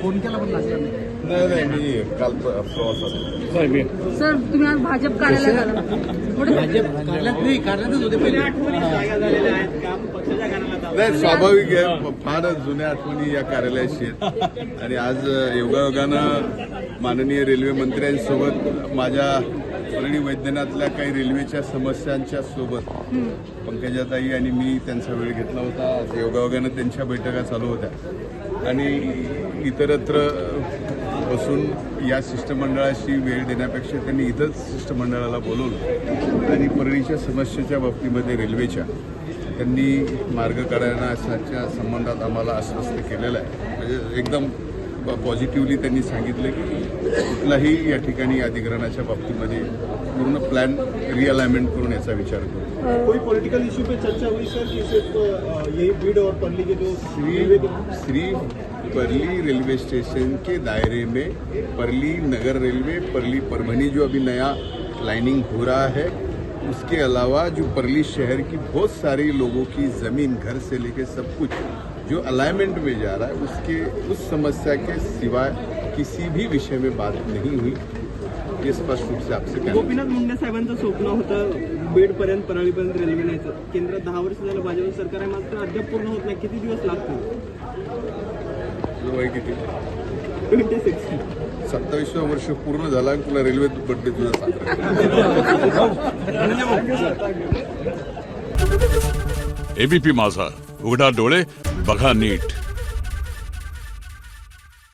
Phone केला पण लागला नाही मी काल प्रवासात. सर तुम्ही आज भाजप कार्यालयात आला. कार्यालयातच होते पहिले. नाही स्वाभाविक आहे, फार जुन्या आठवणी या कार्यालयाशी आहेत आणि आज योगायोगानं माननीय रेल्वे मंत्र्यांसोबत माझ्या परळी वैद्यनाथल्या काही रेल्वेच्या समस्यांच्या सोबत पंकजाताई आणि मी त्यांचा वेळ घेतला होता. आज योगायोगानं त्यांच्या बैठका चालू होत्या आणि इतरत्र बसून या शिष्टमंडळाशी वेळ देण्यापेक्षा त्यांनी इथंच शिष्टमंडळाला बोलवलं आणि परळीच्या समस्येच्या बाबतीमध्ये रेल्वेच्या त्यांनी मार्ग काढण्याच्या संबंधात आम्हाला आश्वस्त केलेलं आहे. म्हणजे एकदम पॉझिटिव्हली त्यांनी सांगितलं की कुठलाही या ठिकाणी अधिग्रहणाच्या बाबतीमध्ये पूर्ण प्लॅन रिअलाइनमेंट करून याचा विचार करू. कोई पॉलिटिकल इशू पे चर्चा हुई सर कि सिर्फ यही बीड और परली के जो श्री परली रेलवे स्टेशन के दायरे में परली नगर रेलवे परली परभनी जो अभी नया लाइनिंग हो रहा है, उसके अलावा जो परली शहर की बहुत सारी लोगों की ज़मीन घर से लेके सब कुछ जो अलाइनमेंट में जा रहा है उसके उस समस्या के सिवाय किसी भी विषय में बात नहीं हुई. ये स्पष्ट रूप से आपसे गोपीनाथ मुंडे साहेबांचं स्वप्न होतं बीडपर्यंत परळीपर्यंत रेल्वे न्यायचं. केंद्रात 10 वर्ष झालं भाजप सरकार आहे, मात्र अद्याप पूर्ण होत नाही. किती दिवस लागतील? वय किती? 26. 27वं वर्ष पूर्ण झाला आणि तुला रेल्वे बड्डे तुझा एबीपी माझा, उघडा डोळे बघा नीट.